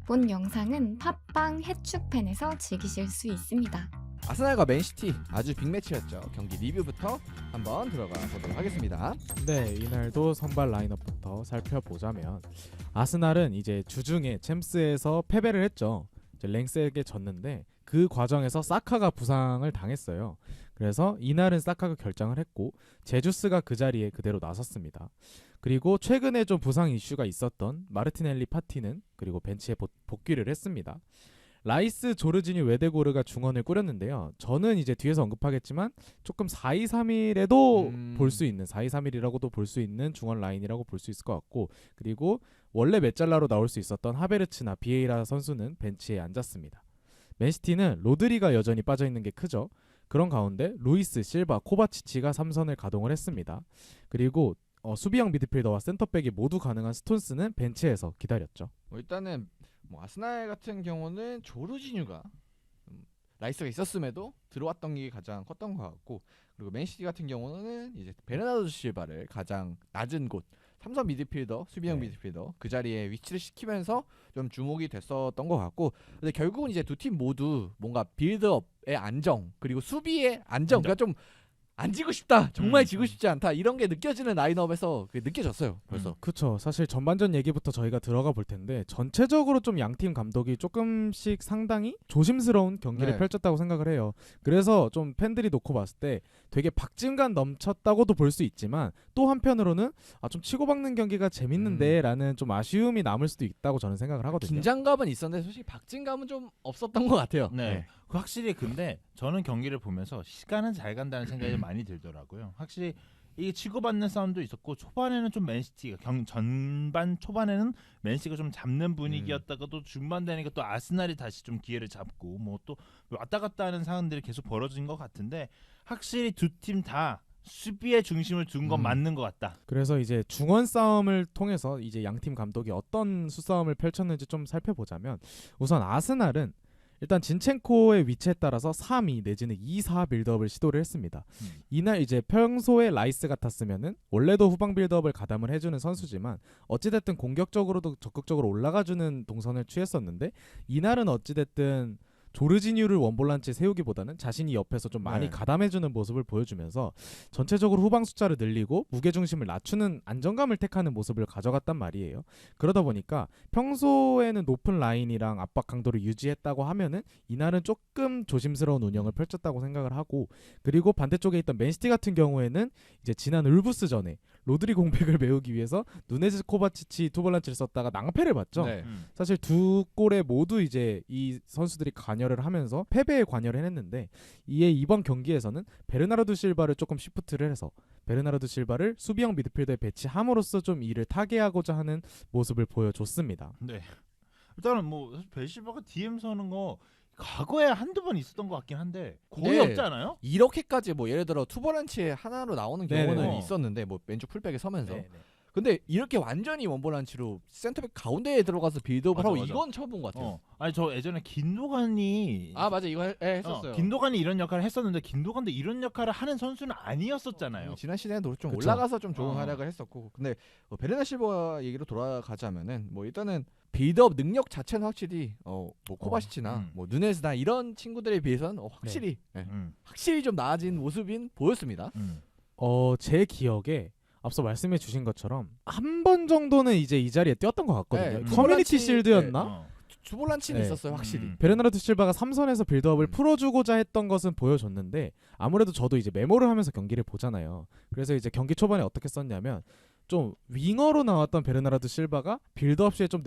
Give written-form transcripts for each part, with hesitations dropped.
본 영상은 팟빵 해축팬에서 즐기실 수 있습니다. 아스날과 맨시티 아주 빅매치였죠. 경기 리뷰부터 한번 들어가 보도록 하겠습니다. 네, 이날도 선발 라인업부터 살펴보자면 아스날은 이제 주중에 챔스에서 패배를 했죠. 이제 랭스에게 졌는데 그 과정에서 사카가 부상을 당했어요. 그래서 이날은 사카가 결장을 했고 제주스가 그 자리에 그대로 나섰습니다. 그리고 최근에 좀 부상 이슈가 있었던 마르티넬리 파티는 그리고 벤치에 복귀를 했습니다. 라이스, 조르지니, 웨데고르가 중원을 꾸렸는데요. 저는 이제 뒤에서 언급하겠지만 조금 4-2-3-1에도 볼 수 있는 4-2-3-1이라고도 볼 수 있는 중원 라인이라고 볼 수 있을 것 같고, 그리고 원래 메잘라로 나올 수 있었던 하베르츠나 비에이라 선수는 벤치에 앉았습니다. 맨시티는 로드리가 여전히 빠져있는 게 크죠. 그런 가운데 루이스, 실바, 코바치치가 3선을 가동을 했습니다. 그리고 수비형 미드필더와 센터백이 모두 가능한 스톤스는 벤치에서 기다렸죠. 일단은 아스날 같은 경우는 조르지뉴가 라이스가 있었음에도 들어왔던 게 가장 컸던 것 같고, 그리고 맨시티 같은 경우는 이제 베르나르도 실바를 가장 낮은 곳 3선 미드필더, 수비형 미드필더 그 자리에 위치를 시키면서 좀 주목이 됐었던 것 같고, 근데 결국은 이제 두 팀 모두 뭔가 빌드업의 안정 그리고 수비의 안정. 그러니까 좀 안 지고 싶다, 정말 지고 싶지 않다, 이런 게 느껴지는 라인업에서 그게 느껴졌어요 벌써. 그쵸. 사실 전반전 얘기부터 저희가 들어가 볼 텐데 전체적으로 좀 양팀 감독이 조금씩 상당히 조심스러운 경기를 펼쳤다고 생각을 해요. 그래서 좀 팬들이 놓고 봤을 때 되게 박진감 넘쳤다고도 볼 수 있지만 또 한편으로는 좀 치고받는 경기가 재밌는데 라는 좀 아쉬움이 남을 수도 있다고 저는 생각을 하거든요. 긴장감은 있었는데 솔직히 박진감은 좀 없었던 것 같아요. 네. 확실히 근데 저는 경기를 보면서 시간은 잘 간다는 생각이 많이 들더라고요. 확실히 이게 치고받는 싸움도 있었고, 초반에는 좀 맨시티가 전반 초반에는 맨시티가 좀 잡는 분위기였다가도 중반 되니까 또 아스날이 다시 좀 기회를 잡고 뭐 또 왔다 갔다 하는 상황들이 계속 벌어진 것 같은데, 확실히 두 팀 다 수비에 중심을 둔 건 맞는 것 같다. 그래서 이제 중원 싸움을 통해서 이제 양팀 감독이 어떤 수싸움을 펼쳤는지 좀 살펴보자면, 우선 아스날은 일단 진첸코의 위치에 따라서 3-2 내지는 2-4 빌드업을 시도를 했습니다. 이날 이제 평소에 라이스 같았으면은 원래도 후방 빌드업을 가담을 해주는 선수지만 어찌됐든 공격적으로도 적극적으로 올라가주는 동선을 취했었는데, 이날은 어찌됐든 조르지뉴를 원볼란치에 세우기보다는 자신이 옆에서 좀 많이 가담해주는 모습을 보여주면서 전체적으로 후방 숫자를 늘리고 무게중심을 낮추는 안정감을 택하는 모습을 가져갔단 말이에요. 그러다 보니까 평소에는 높은 라인이랑 압박 강도를 유지했다고 하면은 이날은 조금 조심스러운 운영을 펼쳤다고 생각을 하고, 그리고 반대쪽에 있던 맨시티 같은 경우에는 이제 지난 울브스전에 로드리 공백을 메우기 위해서 누네즈, 코바치치, 투볼란치를 썼다가 낭패를 봤죠. 사실 두 골에 모두 이제 이 선수들이 관여를 하면서 패배에 관여를 했는데, 이에 이번 경기에서는 베르나르도 실바를 조금 시프트를 해서 베르나르도 실바를 수비형 미드필더에 배치함으로써 좀 이를 타개하고자 하는 모습을 보여줬습니다. 네. 일단은 뭐 벨시바가 DM 서는 거 과거에 한두 번 있었던 것 같긴 한데 거의 없지 않아요? 이렇게까지 뭐 예를 들어 투볼란치에 하나로 나오는 경우는 네네. 있었는데 뭐 왼쪽 풀백에 서면서 네네. 근데 이렇게 완전히 원볼란치로 센터백 가운데에 들어가서 빌드업을 하고 맞아. 이건 처음 본 것 같아요. 아니 저 예전에 긴도간이 맞아, 이거 했었어요. 긴도간이 이런 역할을 했었는데 긴도간도 이런 역할을 하는 선수는 아니었었잖아요. 지난 시즌에도 좀 그쵸. 올라가서 좀 좋은 활약을 했었고, 근데 베르나 실바 얘기로 돌아가자면은 뭐 일단은 빌드업 능력 자체는 확실히 뭐 코바시치나 뭐 누네즈나 이런 친구들에 비해서는 확실히 확실히 좀 나아진 모습인 보였습니다. 제 기억에 앞서 말씀해 주신 것처럼 한 번 정도는 이제 이 자리에 뛰었던 것 같거든요. 커뮤니티 실드였나? 주볼란치는 있었어요, 확실히. 베르나르도 실바가 3선에서 빌드업을 풀어주고자 했던 것은 보여줬는데, 아무래도 저도 이제 메모를 하면서 경기를 보잖아요. 그래서 이제 경기 초반에 어떻게 썼냐면, 좀 윙어로 나왔던 베르나르도 실바가 빌드업 시에 좀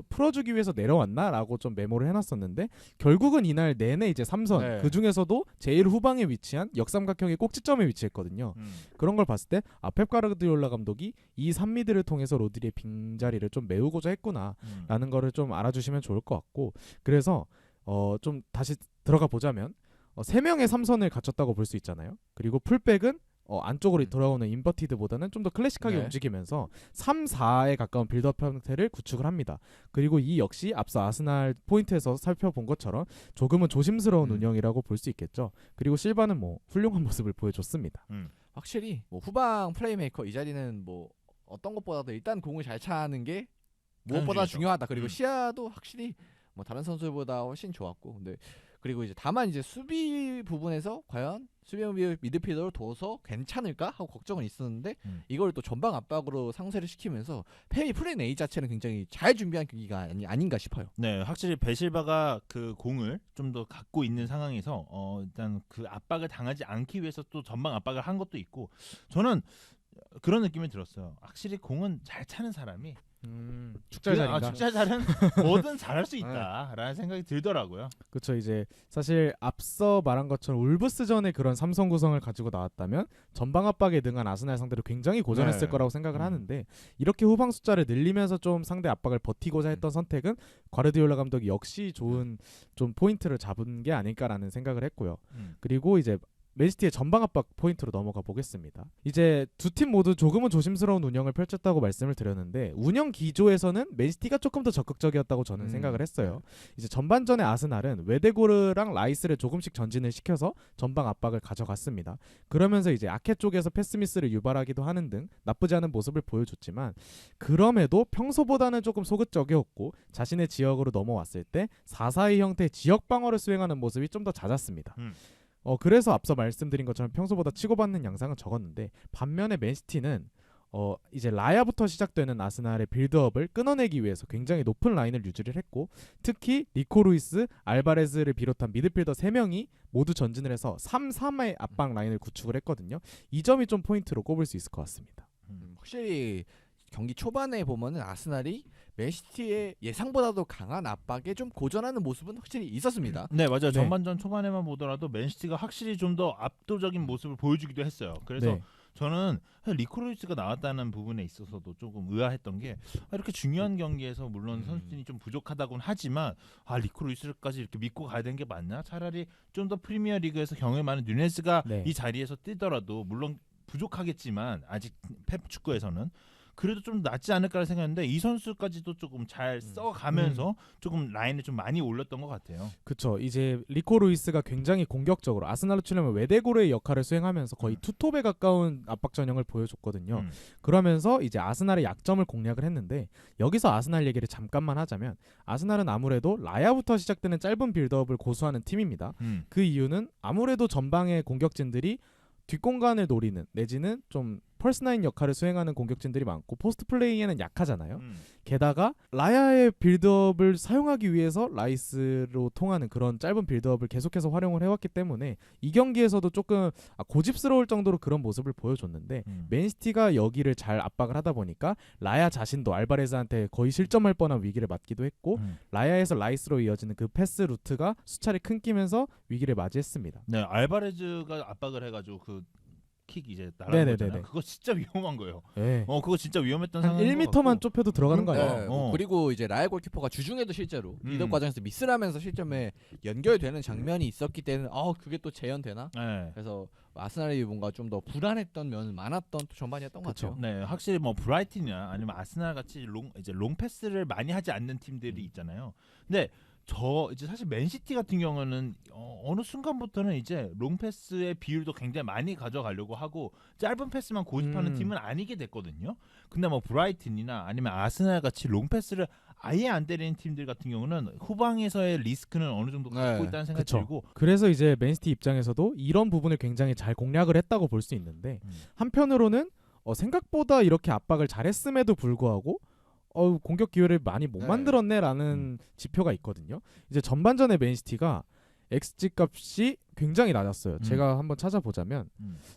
풀어주기 위해서 내려왔나라고 좀 메모를 해놨었는데, 결국은 이날 내내 이제 3선 그 중에서도 제일 후방에 위치한 역삼각형의 꼭지점에 위치했거든요. 그런 걸 봤을 때 펩 가르디올라 감독이 이 3미드를 통해서 로드리의 빈자리를 좀 메우고자 했구나라는 거를 좀 알아주시면 좋을 것 같고, 그래서 좀 다시 들어가 보자면 3명의 3선을 갖췄다고 볼 수 있잖아요. 그리고 풀백은 안쪽으로 돌아오는 인버티드보다는 좀 더 클래식하게 움직이면서 3-4에 가까운 빌드업 형태를 구축을 합니다. 그리고 이 역시 앞서 아스날 포인트에서 살펴본 것처럼 조금은 조심스러운 운영이라고 볼 수 있겠죠. 그리고 실바는 뭐 훌륭한 모습을 보여줬습니다. 확실히 뭐 후방 플레이메이커 이 자리는 뭐 어떤 것보다도 일단 공을 잘 차는 게 무엇보다 중요하죠. 중요하다. 그리고 시야도 확실히 뭐 다른 선수들보다 훨씬 좋았고, 근데 그리고 이제 다만 이제 수비 부분에서 과연 수비 미드필더를 둬서 괜찮을까 하고 걱정은 있었는데 이걸 또 전방 압박으로 상쇄를 시키면서 페이 플랜 A 자체는 굉장히 잘 준비한 경기가 아닌가 싶어요. 네, 확실히 베실바가 그 공을 좀 더 갖고 있는 상황에서 일단 그 압박을 당하지 않기 위해서 또 전방 압박을 한 것도 있고, 저는 그런 느낌이 들었어요. 확실히 공은 잘 차는 사람이 축잘자리인가? 축잘자는 뭐든 잘할 수 있다라는 생각이 들더라고요. 그렇죠. 이제 사실 앞서 말한 것처럼 울브스전에 그런 삼성 구성을 가지고 나왔다면 전방 압박에 능한 아스날 상대로 굉장히 고전했을 네. 거라고 생각을 하는데, 이렇게 후방 숫자를 늘리면서 좀 상대 압박을 버티고자 했던 선택은 과르디올라 감독이 역시 좋은 좀 포인트를 잡은 게 아닐까라는 생각을 했고요. 그리고 이제 맨시티의 전방 압박 포인트로 넘어가 보겠습니다. 이제 두 팀 모두 조금은 조심스러운 운영을 펼쳤다고 말씀을 드렸는데, 운영 기조에서는 맨시티가 조금 더 적극적이었다고 저는 생각을 했어요. 이제 전반전에 아스날은 웨데고르랑 라이스를 조금씩 전진을 시켜서 전방 압박을 가져갔습니다. 그러면서 이제 아케 쪽에서 패스미스를 유발하기도 하는 등 나쁘지 않은 모습을 보여줬지만, 그럼에도 평소보다는 조금 소극적이었고 자신의 지역으로 넘어왔을 때 4-4-2 형태의 지역 방어를 수행하는 모습이 좀 더 잦았습니다. 그래서 앞서 말씀드린 것처럼 평소보다 치고받는 양상은 적었는데, 반면에 맨시티는 이제 라야부터 시작되는 아스날의 빌드업을 끊어내기 위해서 굉장히 높은 라인을 유지를 했고, 특히 니코 루이스, 알바레즈를 비롯한 미드필더 3명이 모두 전진을 해서 3-3의 압박 라인을 구축을 했거든요. 이 점이 좀 포인트로 꼽을 수 있을 것 같습니다. 확실히 경기 초반에 보면은 아스날이 맨시티의 예상보다도 강한 압박에 좀 고전하는 모습은 확실히 있었습니다. 네, 맞아요. 네. 전반전 초반에만 보더라도 맨시티가 확실히 좀 더 압도적인 모습을 보여주기도 했어요. 그래서 네. 저는 리코로이스가 나왔다는 부분에 있어서도 조금 의아했던 게, 이렇게 중요한 경기에서 물론 선수진이 좀 부족하다고는 하지만 리코로이스까지 이렇게 믿고 가야 되는 게 맞나? 차라리 좀 더 프리미어 리그에서 경험이 많은 누네스가 네. 이 자리에서 뛰더라도, 물론 부족하겠지만 아직 펩 축구에서는 그래도 좀 낫지 않을까를 생각했는데, 이 선수까지도 조금 잘 써가면서 조금 라인을 좀 많이 올렸던 것 같아요. 그쵸. 이제 리코 루이스가 굉장히 공격적으로 아스날로 치려면 웨데고르의 역할을 수행하면서 거의 투톱에 가까운 압박 전형을 보여줬거든요. 그러면서 이제 아스날의 약점을 공략을 했는데, 여기서 아스날 얘기를 잠깐만 하자면, 아스날은 아무래도 라야부터 시작되는 짧은 빌드업을 고수하는 팀입니다. 그 이유는 아무래도 전방의 공격진들이 뒷공간을 노리는, 내지는 좀 펄스9 역할을 수행하는 공격진들이 많고 포스트 플레이에는 약하잖아요. 게다가 라야의 빌드업을 사용하기 위해서 라이스로 통하는 그런 짧은 빌드업을 계속해서 활용을 해왔기 때문에 이 경기에서도 조금 고집스러울 정도로 그런 모습을 보여줬는데, 맨시티가 여기를 잘 압박을 하다 보니까 라야 자신도 알바레즈한테 거의 실점할 뻔한 위기를 맞기도 했고, 라야에서 라이스로 이어지는 그 패스 루트가 수차례 끊기면서 위기를 맞이했습니다. 네, 알바레즈가 압박을 해가지고 그 킥 이제 네네네네. 날아간 거잖아요. 그거 진짜 위험한 거예요. 네. 그거 진짜 위험했던 한 상황인 것 1m만 같고. 좁혀도 들어가는 거 아니에요? 어. 그리고 이제 라야 골키퍼가 주중에도 실제로 리더 과정에서 미스를 하면서 실점에 연결되는 장면이 있었기 때문에 그게 또 재현되나? 네. 그래서 아스날이 뭔가 좀 더 불안했던 면은 많았던 또 전반이었던 것 그쵸. 같아요. 네, 확실히 뭐 브라이튼이나 아니면 아스날 같이 롱 패스를 많이 하지 않는 팀들이 있잖아요. 근데 이제 사실 맨시티 같은 경우는 어느 순간부터는 이제 롱 패스의 비율도 굉장히 많이 가져가려고 하고 짧은 패스만 고집하는 팀은 아니게 됐거든요. 근데 뭐 브라이튼이나 아니면 아스날 같이 롱 패스를 아예 안 때리는 팀들 같은 경우는 후방에서의 리스크는 어느 정도 갖고 네, 있다는 생각이 그쵸. 들고, 그래서 이제 맨시티 입장에서도 이런 부분을 굉장히 잘 공략을 했다고 볼 수 있는데, 한편으로는 생각보다 이렇게 압박을 잘했음에도 불구하고 공격 기회를 많이 못 만들었네라는 지표가 있거든요. 이제 전반전에 맨시티가 XG 값이 굉장히 낮았어요. 제가 한번 찾아보자면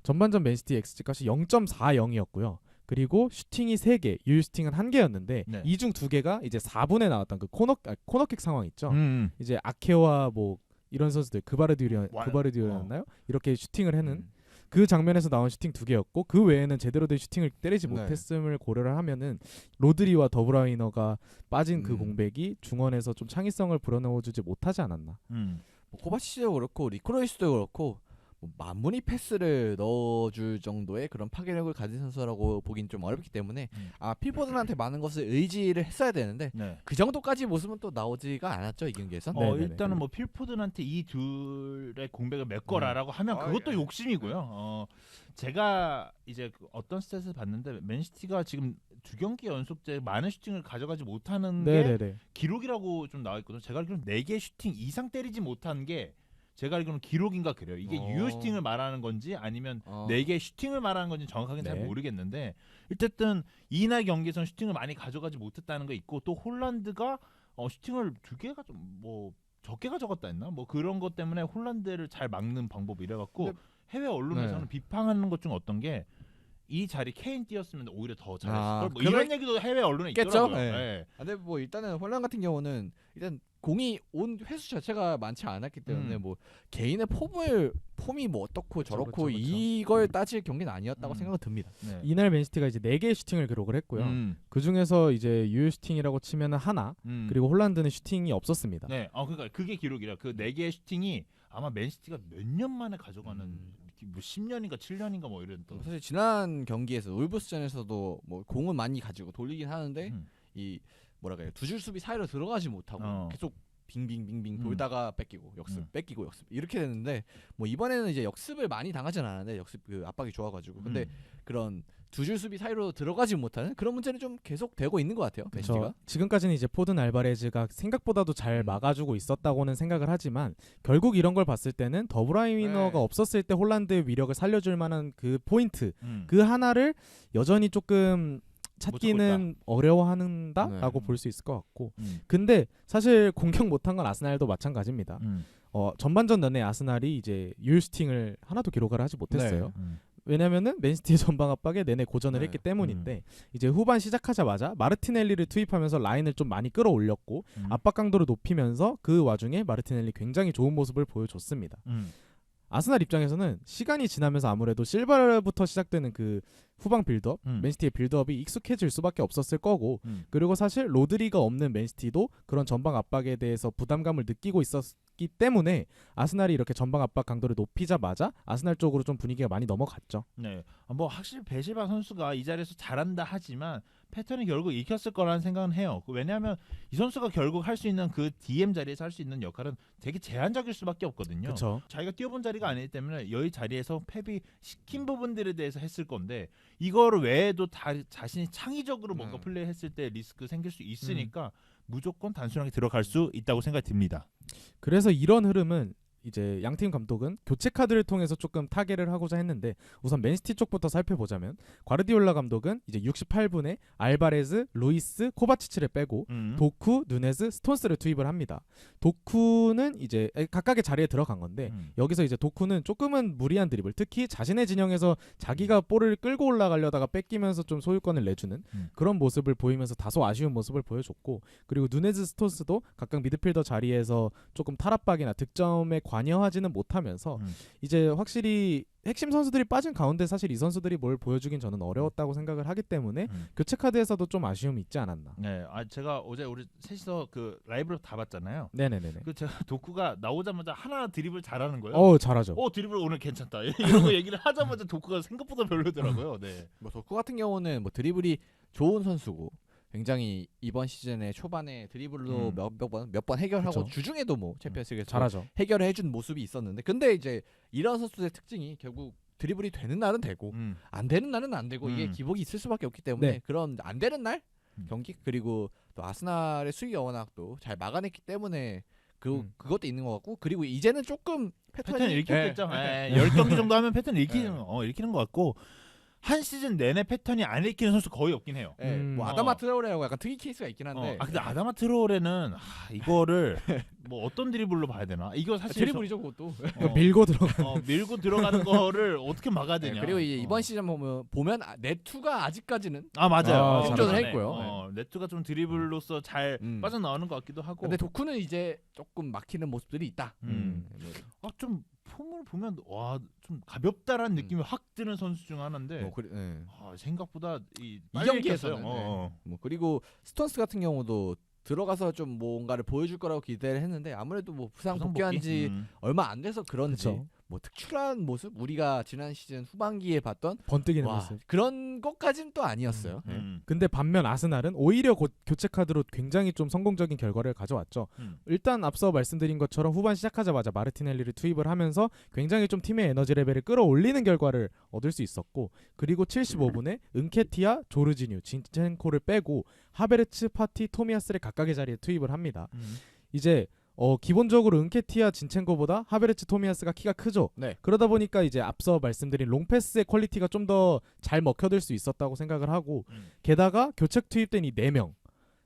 전반전 맨시티 XG 값이 0.40이었고요. 그리고 슈팅이 3개, 유효 슈팅은 1개였는데 네. 이 중 2개가 이제 4분에 나왔던 그 코너킥 상황 있죠. 음. 이제 아케와 뭐 이런 선수들 그바르디오였나요? 이렇게 슈팅을 해는 그 장면에서 나온 슈팅 2개였고, 그 외에는 제대로 된 슈팅을 때리지 못했음을 고려를 하면은 로드리와 더브라이너가 빠진 그 공백이 중원에서 좀 창의성을 불어넣어주지 못하지 않았나. 뭐 코바치도 그렇고 리코로이스도 그렇고 뭐 만무리 패스를 넣어줄 정도의 그런 파괴력을 가진 선수라고 보긴 좀 어렵기 때문에 필포든한테 많은 것을 의지를 했어야 되는데 네. 그 정도까지 모습은 또 나오지가 않았죠, 이 경기에선. 일단은 뭐 필포든한테 이 둘의 공백을 메꿔라라고 하면 그것도 욕심이고요. 제가 이제 어떤 스탯을 봤는데 맨시티가 지금 두 경기 연속제 많은 슈팅을 가져가지 못하는 게 네네네. 기록이라고 좀 나와 있거든요. 제가 알기로는 4개 슈팅 이상 때리지 못한 게 제가 알기로는 기록인가 그래요. 이게 유효 슈팅을 말하는 건지 아니면 4개 슈팅을 말하는 건지 정확하게 잘 네. 모르겠는데 어쨌든 이날 경기에서는 슈팅을 많이 가져가지 못했다는 거 있고 또 홀란드가 슈팅을 2개가 좀 뭐 적게 가져갔다 했나? 뭐 그런 것 때문에 홀란드를 잘 막는 방법 이래갖고 근데- 해외 언론에서는 네. 비판하는 것 중 어떤 게 이 자리 케인 뛰었으면 오히려 더 잘했을 아, 걸. 뭐 이런 얘기도 해외 언론에 있겠죠? 있더라고요. 네. 네. 근데 뭐 일단은 홀란 같은 경우는 일단 공이 온 횟수 자체가 많지 않았기 때문에 뭐 개인의 폼이 뭐 어떻고 저렇고 그쵸. 이걸 따질 경기는 아니었다고 생각은 듭니다. 네. 이날 맨시티가 이제 4개의 슈팅을 기록을 했고요. 그 중에서 이제 유효 슈팅이라고 치면은 하나, 그리고 홀란드는 슈팅이 없었습니다. 네, 그러니까 그게 기록이라 그 4개의 슈팅이 아마 맨시티가 몇 년 만에 가져가는 뭐 10년인가 7년인가 뭐 이런 또 사실 지난 경기에서 울브스전에서도 뭐 공은 많이 가지고 돌리긴 하는데 이 뭐랄까요 두 줄 수비 사이로 들어가지 못하고 계속 빙빙빙빙 돌다가 뺏기고 역습 뺏기고 역습 이렇게 되는데 뭐 이번에는 이제 역습을 많이 당하진 않았는데 역습 그 압박이 좋아가지고 근데 그런 두 줄 수비 사이로 들어가지 못하는 그런 문제는 좀 계속 되고 있는 것 같아요. 맨시티가. 그렇죠. 지금까지는 이제 포든 알바레즈가 생각보다도 잘 막아주고 있었다고는 생각을 하지만 결국 이런 걸 봤을 때는 더브라이너가 네. 없었을 때 홀란드의 위력을 살려줄 만한 그 포인트 그 하나를 여전히 조금 찾기는 어려워한다라고 네. 볼 수 있을 것 같고 근데 사실 공격 못한 건 아스날도 마찬가지입니다. 전반전 내내 아스날이 이제 유효 슈팅을 하나도 기록을 하지 못했어요. 왜냐면은 맨시티의 전방 압박에 내내 고전을 네. 했기 때문인데 이제 후반 시작하자마자 마르티넬리를 투입하면서 라인을 좀 많이 끌어올렸고 압박 강도를 높이면서 그 와중에 마르티넬리 굉장히 좋은 모습을 보여줬습니다. 아스날 입장에서는 시간이 지나면서 아무래도 실바부터 시작되는 그 후방 빌드업, 맨시티의 빌드업이 익숙해질 수밖에 없었을 거고 그리고 사실 로드리가 없는 맨시티도 그런 전방 압박에 대해서 부담감을 느끼고 있었기 때문에 아스날이 이렇게 전방 압박 강도를 높이자마자 아스날 쪽으로 좀 분위기가 많이 넘어갔죠. 네, 뭐 확실히 베실바 선수가 이 자리에서 잘한다 하지만 패턴이 결국 익혔을 거라는 생각은 해요. 왜냐하면 이 선수가 결국 할 수 있는 그 DM 자리에서 할 수 있는 역할은 되게 제한적일 수밖에 없거든요. 그렇죠. 자기가 뛰어본 자리가 아니기 때문에 여기 자리에서 펩이 시킨 부분들에 대해서 했을 건데 이거를 외에도 자신이 창의적으로 뭔가 플레이했을 때 리스크 생길 수 있으니까 무조건 단순하게 들어갈 수 있다고 생각이 듭니다. 그래서 이런 흐름은 이제 양팀 감독은 교체 카드를 통해서 조금 타개를 하고자 했는데 우선 맨시티 쪽부터 살펴보자면 과르디올라 감독은 이제 68분에 알바레즈, 루이스, 코바치치를 빼고 도쿠, 누네즈, 스톤스를 투입을 합니다. 도쿠는 이제 각각의 자리에 들어간 건데 여기서 이제 도쿠는 조금은 무리한 드리블, 특히 자신의 진영에서 자기가 볼을 끌고 올라가려다가 뺏기면서 좀 소유권을 내주는 그런 모습을 보이면서 다소 아쉬운 모습을 보여줬고 그리고 누네즈, 스톤스도 각각 미드필더 자리에서 조금 탈압박이나 득점에 관여하지는 못하면서 이제 확실히 핵심 선수들이 빠진 가운데 사실 이 선수들이 뭘 보여주긴 저는 어려웠다고 생각을 하기 때문에 교체 카드에서도 좀 아쉬움이 있지 않았나. 네, 제가 어제 우리 셋이서 그 라이브로 다 봤잖아요. 네네네네. 그 제가 도쿠가 나오자마자 하나 드리블 잘하는 거예요. 잘하죠. 드리블 오늘 괜찮다. 이런 거 얘기를 하자마자 도쿠가 생각보다 별로더라고요. 네. 뭐 도쿠 같은 경우는 뭐 드리블이 좋은 선수고 굉장히 이번 시즌에 초반에 드리블로 몇 번 해결하고 그쵸. 주중에도 뭐 챔피언스리그에서 잘하죠. 해결을 해준 모습이 있었는데 근데 이제 이런 선수들의 특징이 결국 드리블이 되는 날은 되고 안 되는 날은 안 되고 이게 기복이 있을 수밖에 없기 때문에 네. 그런 안 되는 날 경기 그리고 또 아스날의 수비가 워낙 또 잘 막아냈기 때문에 그것도 있는 것 같고 그리고 이제는 조금 패턴 읽혔겠죠. 10경기 정도 하면 패턴 읽히는 것 같고 한 시즌 내내 패턴이 안 읽히는 선수 거의 없긴 해요. 뭐 아다마 트라오레하고 약간 특이 케이스가 있긴 한데 근데 아다마 트로레는 이거를 뭐 어떤 드리블로 봐야 되나? 이거 사실 드리블이죠 그것도. 밀고 들어가. 밀고 들어가는 거를 어떻게 막아야 되냐? 그리고 이번 시즌 보면 네투가 아직까지는 맞아요. 역전을 잘하네. 했고요. 네투가 좀 드리블로서 잘 빠져나오는 것 같기도 하고. 근데 도쿠는 이제 조금 막히는 모습들이 있다. 좀 폼을 보면 좀 가볍다라는 느낌이 확 드는 선수 중 하나인데 생각보다 이 경기에서는 뭐 그리고 스톤스 같은 경우도 들어가서 좀 뭔가를 보여줄 거라고 기대를 했는데 아무래도 뭐 부상 복귀한 지 얼마 안 돼서 그런지 뭐 특출한 모습 우리가 지난 시즌 후반기에 봤던 번뜩이는 와, 모습. 그런 것까지는 또 아니었어요. 네. 근데 반면 아스날은 오히려 교체 카드로 굉장히 좀 성공적인 결과를 가져왔죠. 일단 앞서 말씀드린 것처럼 후반 시작하자마자 마르티넬리를 투입을 하면서 굉장히 좀 팀의 에너지 레벨을 끌어올리는 결과를 얻을 수 있었고, 그리고 75분에 은케티아, 조르지뉴, 진첸코를 빼고 하베르츠, 파티, 토미야스를 각각의 자리에 투입을 합니다. 이제 기본적으로 은케티아, 진첸코보다 하베르츠, 토미야스가 키가 크죠. 네. 그러다 보니까 이제 앞서 말씀드린 롱패스의 퀄리티가 좀 더 잘 먹혀들 수 있었다고 생각을 하고, 게다가 교체 투입된 이 4명,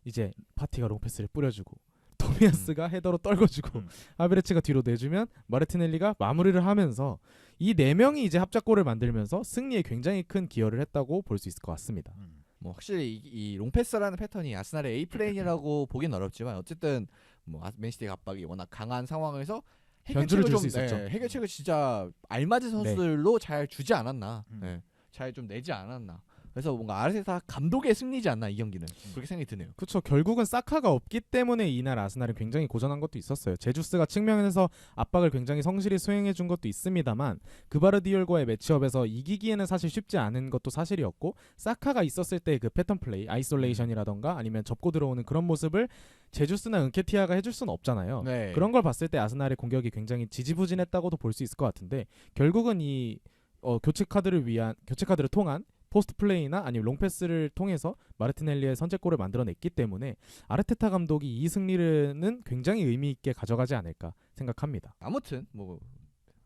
이제 파티가 롱패스를 뿌려주고 토미야스가 헤더로 떨궈주고 하베르츠가 뒤로 내주면 마르티넬리가 마무리를 하면서 이 4명이 이제 합작골을 만들면서 승리에 굉장히 큰 기여를 했다고 볼 수 있을 것 같습니다. 뭐 확실히 이 롱패스라는 패턴이 아스날의 A 플레인이라고 보긴 어렵지만 어쨌든 뭐 맨시티의 압박이 워낙 강한 상황에서 변주를 해결책을 줄 수 좀, 있었죠. 네, 해결책을 진짜 알맞은 선수들로 잘 주지 않았나, 네, 잘 좀 내지 않았나. 그래서 뭔가 아르테타 감독의 승리지 않나 이 경기는 그렇게 생각이 드네요. 그렇죠. 결국은 사카가 없기 때문에 이날 아스날은 굉장히 고전한 것도 있었어요. 제주스가 측면에서 압박을 굉장히 성실히 수행해 준 것도 있습니다만 그바르디올과의 매치업에서 이기기에는 사실 쉽지 않은 것도 사실이었고, 사카가 있었을 때 그 패턴 플레이, 아이솔레이션이라던가 아니면 접고 들어오는 그런 모습을 제주스나 은케티아가 해줄 수는 없잖아요. 네. 그런 걸 봤을 때 아스날의 공격이 굉장히 지지부진했다고도 볼 수 있을 것 같은데, 결국은 이 교체 카드를 통한 포스트 플레이나 아니면 롱패스를 통해서 마르티넬리의 선제골을 만들어냈기 때문에 아르테타 감독이 이 승리는 굉장히 의미 있게 가져가지 않을까 생각합니다. 아무튼 뭐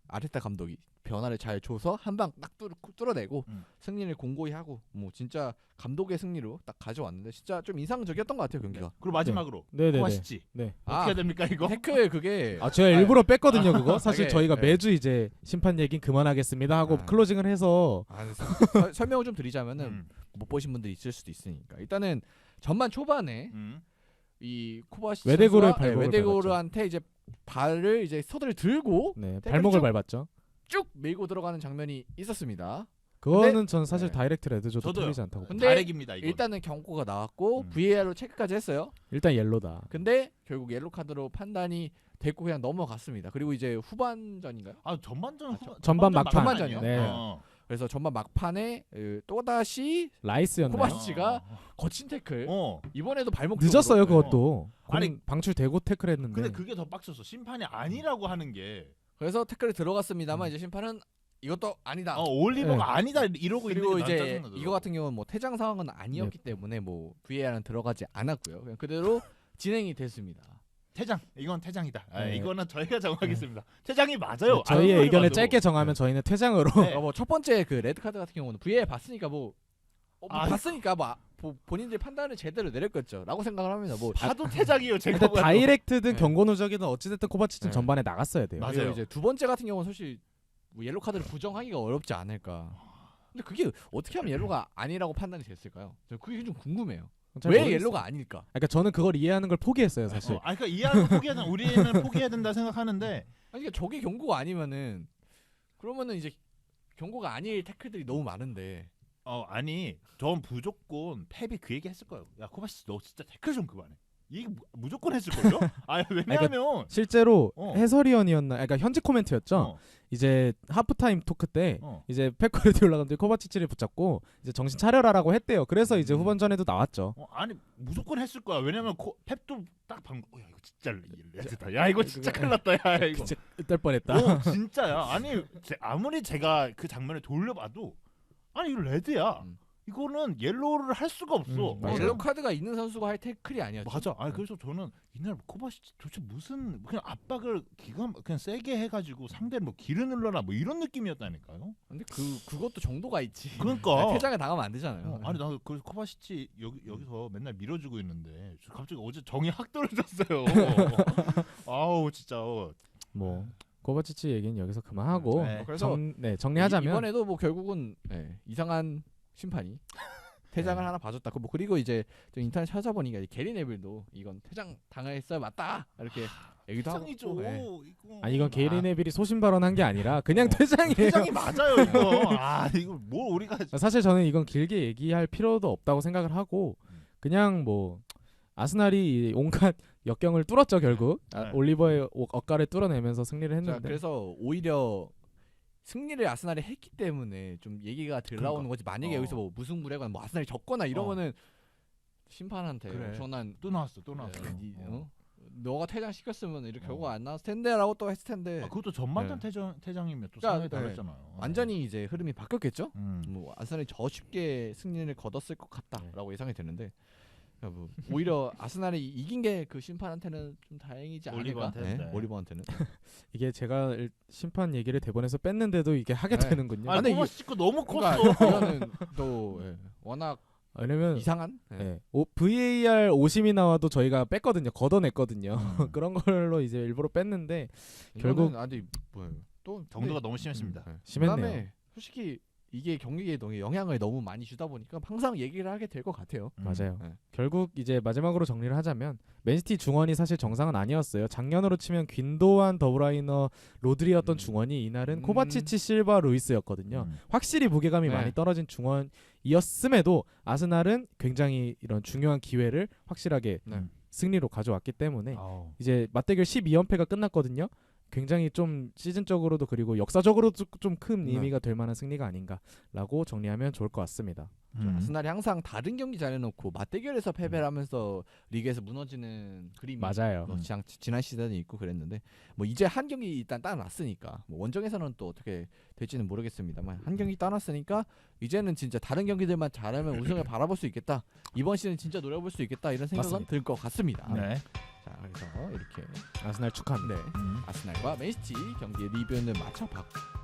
아르테타 감독이 변화를 잘 줘서 한 방 딱 뚫어내고 승리를 공고히 하고 뭐 진짜 감독의 승리로 딱 가져왔는데 진짜 좀 인상적이었던 것 같아요 경기가. 그리고 마지막으로 네네네. 코바시치 네. 어떻게 해야 됩니까 이거? 태클 그게 제가 일부러 뺐거든요 그거. 사실 이게, 저희가 네. 매주 이제 심판 얘긴 그만하겠습니다 하고 클로징을 해서 설명을 좀 드리자면은 못 보신 분들이 있을 수도 있으니까 일단은 전반 초반에 이 코바시치 외대고르의 선수가, 발목을 외대고르한테 이제 발을 이제 서드를 들고 네, 태클을 발목을 쭉- 밟았죠. 쭉 밀고 들어가는 장면이 있었습니다. 그거는 저는 사실 네. 다이렉트 레드줘도 저도요. 틀리지 않다고. 근데 다렉입니다 이거. 일단은 경고가 나왔고 음. VAR로 체크까지 했어요. 일단 옐로다. 근데 결국 옐로 카드로 판단이 됐고 그냥 넘어갔습니다. 그리고 이제 후반전인가요? 전반전 전반 막판. 전반전이요? 네. 그래서 전반 막판에 또다시 라이스였나요? 코바시치가 거친 태클. 이번에도 발목 늦었어요 쪽으로. 그것도. 아니, 공 방출되고 태클했는데. 근데 그게 더 빡쳤어. 심판이 아니라고 하는 게 그래서 태클이 들어갔습니다만 이제 심판은 이것도 아니다. 올리버가 네. 아니다 이러고 있는 그리고 게 이제 짜증나더라고. 이거 같은 경우는 뭐 퇴장 상황은 아니었기 때문에 뭐 VAR은 들어가지 않았고요. 그냥 그대로 진행이 됐습니다. 퇴장. 이건 퇴장이다. 네. 이거는 저희가 정하겠습니다. 퇴장이 맞아요. 저희의 아무리 의견을 봐도. 짧게 정하면 저희는 퇴장으로. 네. 뭐 첫 번째 그 레드 카드 같은 경우는 VAR 봤으니까 아, 봤으니까 본인들 판단을 제대로 내렸겠죠라고 생각을 합니다. 뭐 봐도 퇴장이에요. 제가 근데 봐도. 다이렉트든 네. 경고 누적이든 어찌됐든 코바치치는 네. 전반에 나갔어야 돼요. 맞아요. 그리고 이제 두 번째 같은 경우는 사실 뭐 옐로 카드를 부정하기가 어렵지 않을까. 근데 그게 어떻게 하면 옐로가 아니라고 판단이 됐을까요? 저 그게 좀 궁금해요. 잘 왜 모르겠어요. 옐로가 아닐까? 그러니까 저는 그걸 이해하는 걸 포기했어요 사실. 그러니까 이해하는 포기하는 우리는 포기해야 된다 생각하는데 아니 그러니까 저게 경고가 아니면은 그러면은 이제 경고가 아닐 태클들이 너무 많은데. 아니 전 무조건 펩이 그 얘기 했을 거예요. 야 코바시치 너 진짜 태클 좀 그만해. 이게 무조건 했을 걸요? 왜냐하면 실제로 해설위원이었나? 그러니까 현지 코멘트였죠. 이제 하프타임 토크 때 어. 이제 펩 가르디올라 감독이 코바치치를 붙잡고 이제 정신 차려라라고 했대요. 그래서 이제 후반전에도 나왔죠. 아니 무조건 했을 거야. 왜냐면 펩도 딱 방금 야 이거 진짜 레드다. 야 이거 진짜 큰일 났다. 야 이거. 진짜 뜰 뻔했다. 진짜야. 아니 아무리 제가 그 장면을 돌려봐도 아니 이거 레드야. 이거는 옐로우를 할 수가 없어. 맞아요. 옐로 카드가 있는 선수가 할 태클이 아니었죠. 맞아. 아니 그래서 저는 이날 코바시치 도대체 무슨 그냥 압박을 그냥 세게 해가지고 상대를 뭐 기를 눌러라 뭐 이런 느낌이었다니까요. 근데 그것도 정도가 있지. 그러니까. 퇴장을 당하면 안 되잖아요. 아니 나 그 코바시치 여기서 맨날 밀어주고 있는데 갑자기 어제 정이 확 떨어졌어요. 아우 진짜. 뭐 코바치치 얘기는 여기서 그만하고 네. 그래서 정리하자면 이번에도 뭐 결국은 이상한 심판이 퇴장을 하나 봐줬다. 뭐 그리고 이제 좀 인터넷 찾아보니까 게리 네빌도 이건 퇴장 당했어야 맞다 이렇게 얘기도 하고. 퇴장이죠. 네. 아니 이건 게리 네빌이 소신 발언한 게 아니라 그냥 퇴장이에요. 퇴장이 맞아요 이거. 이거 뭘 우리가 사실 저는 이건 길게 얘기할 필요도 없다고 생각을 하고 그냥 뭐 아스날이 온갖 역경을 뚫었죠 결국. 네. 올리버의 억가를 뚫어내면서 승리를 자, 했는데. 그래서 오히려 승리를 아스날이 했기 때문에 좀 얘기가 들 나오는 그러니까. 거지. 만약에 여기서 뭐 무승부래거나 뭐 아스날이 졌거나 이러면은 심판한테 그래. 엄청난 또 나왔어. 또 나왔어. 너가 퇴장시켰으면 이렇게 결과가 안 나왔을 텐데라고 또 했을 텐데 그것도 전반전 네. 퇴장이면 또 그러니까, 상황이 달랐잖아요. 완전히 이제 흐름이 바뀌었겠죠. 음. 뭐 아스날이 저 쉽게 승리를 거뒀을 것 같다라고 예상이 되는데 그러니까 뭐 오히려 아스날이 이긴 게 그 심판한테는 좀 다행이지 않을까? 올리버한테는, 네. 올리버한테는. 이게 제가 심판 얘기를 대본에서 뺐는데도 이게 하게 네. 되는군요. 아, 근데 토마스 치코 너무 컸어. 그러니까 이거는 또 워낙 왜냐면 이상한. VAR 오심이 나와도 저희가 뺐거든요. 걷어냈거든요. 음. 그런 걸로 이제 일부러 뺐는데 결국- 아니 뭐예요? 또 정도가 너무 심했습니다. 심했네요. 그다음에 솔직히 이게 경기에 영향을 너무 많이 주다 보니까 항상 얘기를 하게 될 것 같아요. 맞아요. 네. 결국 이제 마지막으로 정리를 하자면 맨시티 중원이 사실 정상은 아니었어요. 작년으로 치면 귄도안, 더브라이너, 로드리였던 중원이 이날은 코바치치, 실바, 루이스였거든요. 확실히 무게감이 네. 많이 떨어진 중원이었음에도 아스날은 굉장히 이런 중요한 기회를 확실하게 네. 승리로 가져왔기 때문에 아우. 이제 맞대결 12연패가 끝났거든요. 굉장히 좀 시즌적으로도 그리고 역사적으로도 좀 큰 네. 의미가 될 만한 승리가 아닌가라고 정리하면 좋을 것 같습니다. 아스날이 항상 다른 경기 잘해놓고 맞대결에서 패배를 하면서 리그에서 무너지는 그림이 맞아요. 뭐 지난 시즌에 있고 그랬는데 뭐 이제 한 경기 일단 따놨으니까 뭐 원정에서는 또 어떻게 될지는 모르겠습니다만 한 경기 따놨으니까 이제는 진짜 다른 경기들만 잘하면 우승을 바라볼 수 있겠다. 이번 시즌 진짜 노려볼 수 있겠다 이런 생각은 맞습니다. 들 것 같습니다. 네. 자 그래서 이렇게 아스날 축하합니다. 네 아스날과 맨시티 경기 리뷰는 마쳐봤고